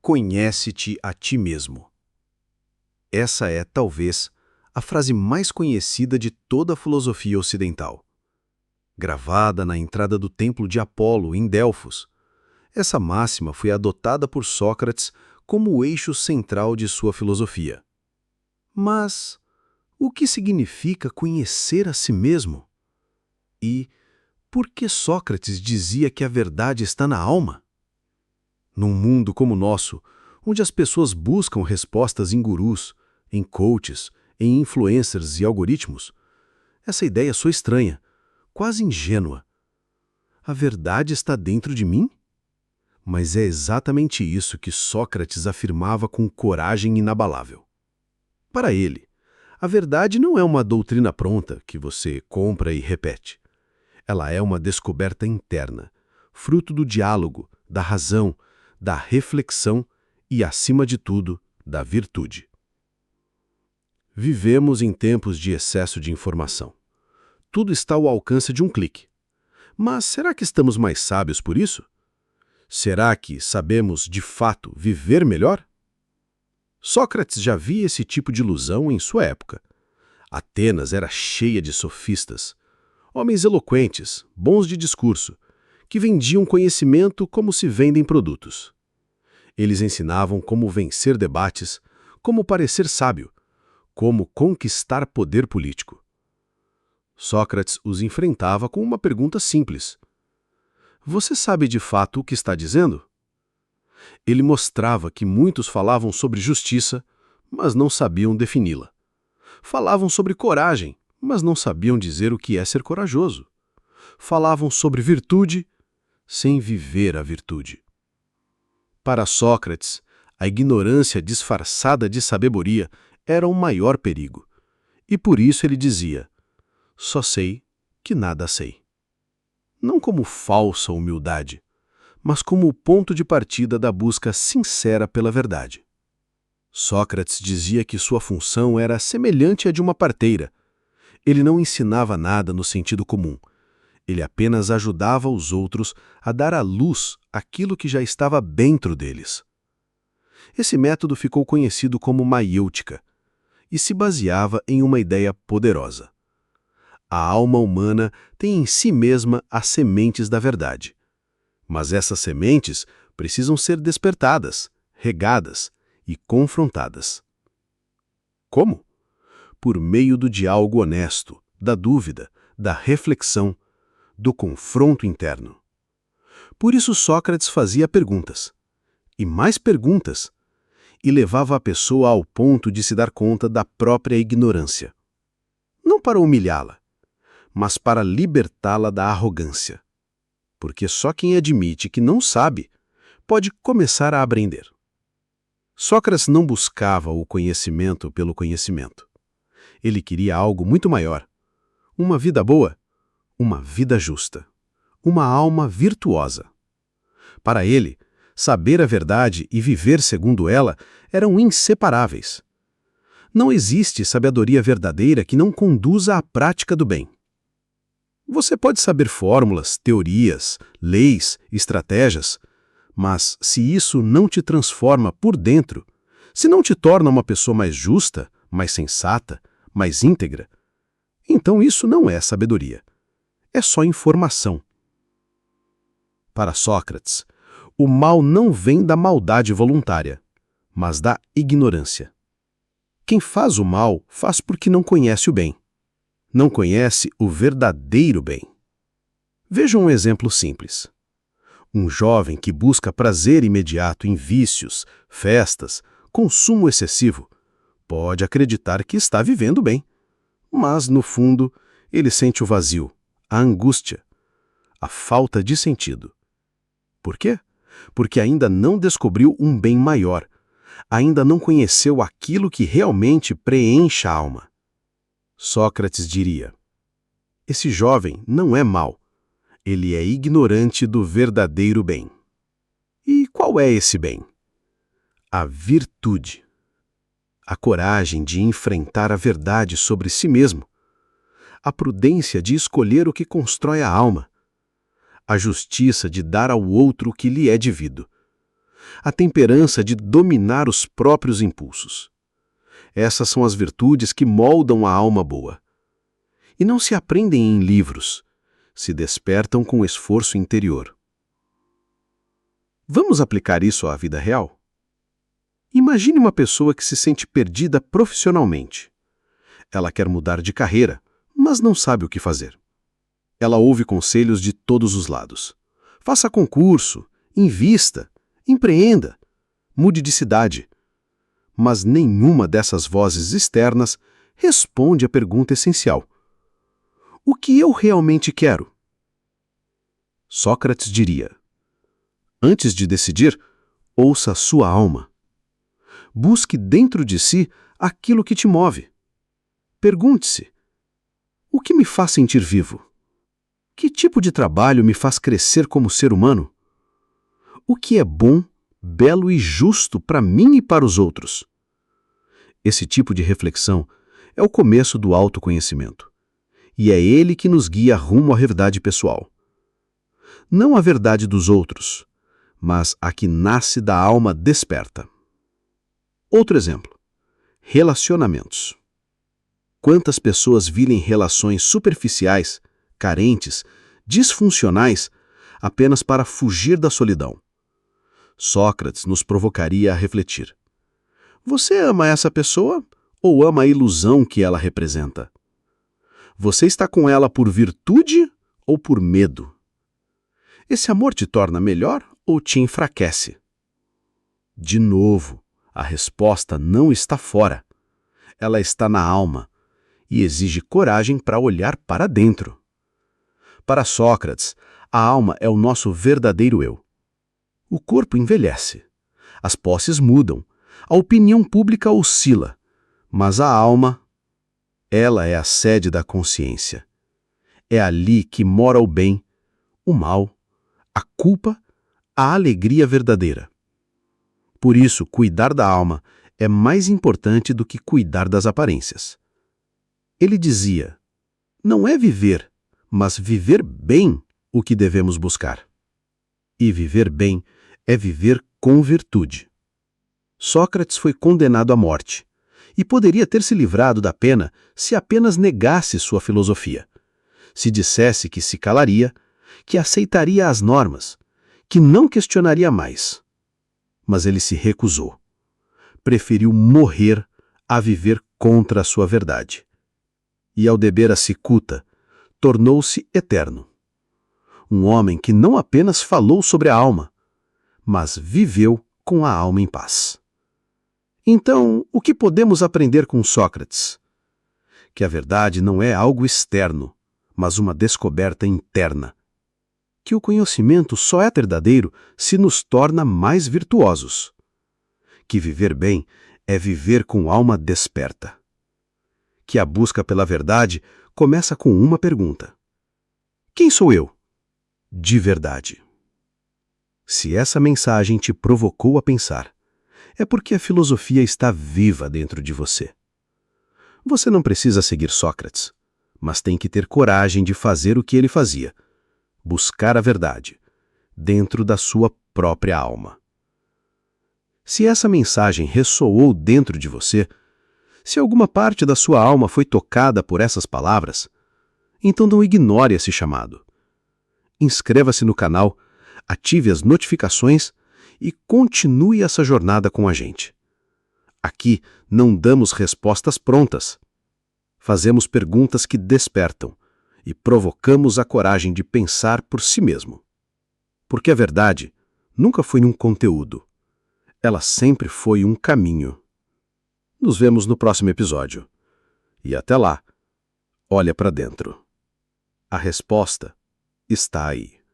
Conhece-te a ti mesmo. Essa é, talvez, a frase mais conhecida de toda a filosofia ocidental. Gravada na entrada do templo de Apolo, em Delfos, essa máxima foi adotada por Sócrates como o eixo central de sua filosofia. Mas o que significa conhecer a si mesmo? E por que Sócrates dizia que a verdade está na alma? Num mundo como o nosso, onde as pessoas buscam respostas em gurus, em coaches, em influencers e algoritmos, essa ideia soa estranha, quase ingênua. A verdade está dentro de mim? Mas é exatamente isso que Sócrates afirmava com coragem inabalável. Para ele, a verdade não é uma doutrina pronta que você compra e repete. Ela é uma descoberta interna, fruto do diálogo, da razão, da reflexão e, acima de tudo, da virtude. Vivemos em tempos de excesso de informação. Tudo está ao alcance de um clique. Mas será que estamos mais sábios por isso? Será que sabemos, de fato, viver melhor? Sócrates já via esse tipo de ilusão em sua época. Atenas era cheia de sofistas, homens eloquentes, bons de discurso, que vendiam conhecimento como se vendem produtos. Eles ensinavam como vencer debates, como parecer sábio, como conquistar poder político. Sócrates os enfrentava com uma pergunta simples. Você sabe de fato o que está dizendo? Ele mostrava que muitos falavam sobre justiça, mas não sabiam defini-la. Falavam sobre coragem, mas não sabiam dizer o que é ser corajoso. Falavam sobre virtude, sem viver a virtude. Para Sócrates, a ignorância disfarçada de sabedoria era o maior perigo. E por isso ele dizia: só sei que nada sei. Não como falsa humildade, mas como o ponto de partida da busca sincera pela verdade. Sócrates dizia que sua função era semelhante à de uma parteira. Ele não ensinava nada no sentido comum. Ele apenas ajudava os outros a dar à luz aquilo que já estava dentro deles. Esse método ficou conhecido como maiêutica e se baseava em uma ideia poderosa. A alma humana tem em si mesma as sementes da verdade. Mas essas sementes precisam ser despertadas, regadas e confrontadas. Como? Por meio do diálogo honesto, da dúvida, da reflexão, do confronto interno. Por isso Sócrates fazia perguntas, e mais perguntas, e levava a pessoa ao ponto de se dar conta da própria ignorância. Não para humilhá-la, mas para libertá-la da arrogância. Porque só quem admite que não sabe pode começar a aprender. Sócrates não buscava o conhecimento pelo conhecimento. Ele queria algo muito maior. Uma vida boa, uma vida justa, uma alma virtuosa. Para ele, saber a verdade e viver segundo ela eram inseparáveis. Não existe sabedoria verdadeira que não conduza à prática do bem. Você pode saber fórmulas, teorias, leis, estratégias, mas se isso não te transforma por dentro, se não te torna uma pessoa mais justa, mais sensata, mais íntegra, então isso não é sabedoria. É só informação. Para Sócrates, o mal não vem da maldade voluntária, mas da ignorância. Quem faz o mal faz porque não conhece o bem. Não conhece o verdadeiro bem. Veja um exemplo simples. Um jovem que busca prazer imediato em vícios, festas, consumo excessivo, pode acreditar que está vivendo bem. Mas, no fundo, ele sente o vazio, a angústia, a falta de sentido. Por quê? Porque ainda não descobriu um bem maior, ainda não conheceu aquilo que realmente preenche a alma. Sócrates diria: esse jovem não é mau, ele é ignorante do verdadeiro bem. E qual é esse bem? A virtude. A coragem de enfrentar a verdade sobre si mesmo. A prudência de escolher o que constrói a alma. A justiça de dar ao outro o que lhe é devido. a temperança de dominar os próprios impulsos. Essas são as virtudes que moldam a alma boa. E não se aprendem em livros, se despertam com esforço interior. Vamos aplicar isso à vida real? Imagine uma pessoa que se sente perdida profissionalmente. Ela quer mudar de carreira, mas não sabe o que fazer. Ela ouve conselhos de todos os lados. Faça concurso, invista, empreenda, mude de cidade. Mas nenhuma dessas vozes externas responde à pergunta essencial: o que eu realmente quero? Sócrates diria: antes de decidir, ouça a sua alma. Busque dentro de si aquilo que te move. Pergunte-se: o que me faz sentir vivo? Que tipo de trabalho me faz crescer como ser humano? O que é bom, belo e justo para mim e para os outros? Esse tipo de reflexão é o começo do autoconhecimento. E é ele que nos guia rumo à verdade pessoal. Não a verdade dos outros, mas a que nasce da alma desperta. Outro exemplo: relacionamentos. Quantas pessoas vivem relações superficiais, carentes, disfuncionais, apenas para fugir da solidão? Sócrates nos provocaria a refletir. Você ama essa pessoa ou ama a ilusão que ela representa? Você está com ela por virtude ou por medo? Esse amor te torna melhor ou te enfraquece? De novo, a resposta não está fora. Ela está na alma e exige coragem para olhar para dentro. Para Sócrates, a alma é o nosso verdadeiro eu. O corpo envelhece, as posses mudam, a opinião pública oscila, mas a alma, ela é a sede da consciência. É ali que mora o bem, o mal, a culpa, a alegria verdadeira. Por isso, cuidar da alma é mais importante do que cuidar das aparências. Ele dizia: não é viver, mas viver bem o que devemos buscar. E viver bem é viver com virtude. Sócrates foi condenado à morte e poderia ter se livrado da pena se apenas negasse sua filosofia, se dissesse que se calaria, que aceitaria as normas, que não questionaria mais. Mas ele se recusou. Preferiu morrer a viver contra a sua verdade. E ao beber a cicuta, tornou-se eterno. Um homem que não apenas falou sobre a alma, mas viveu com a alma em paz. Então, o que podemos aprender com Sócrates? Que a verdade não é algo externo, mas uma descoberta interna. Que o conhecimento só é verdadeiro se nos torna mais virtuosos. Que viver bem é viver com alma desperta. Que a busca pela verdade começa com uma pergunta: quem sou eu? De verdade. Se essa mensagem te provocou a pensar, é porque a filosofia está viva dentro de você. Você não precisa seguir Sócrates, mas tem que ter coragem de fazer o que ele fazia: buscar a verdade, dentro da sua própria alma. Se essa mensagem ressoou dentro de você, se alguma parte da sua alma foi tocada por essas palavras, então não ignore esse chamado. Inscreva-se no canal, ative as notificações e continue essa jornada com a gente. Aqui não damos respostas prontas. Fazemos perguntas que despertam e provocamos a coragem de pensar por si mesmo. Porque a verdade nunca foi um conteúdo. Ela sempre foi um caminho. Nos vemos no próximo episódio. E até lá, olha para dentro. A resposta está aí.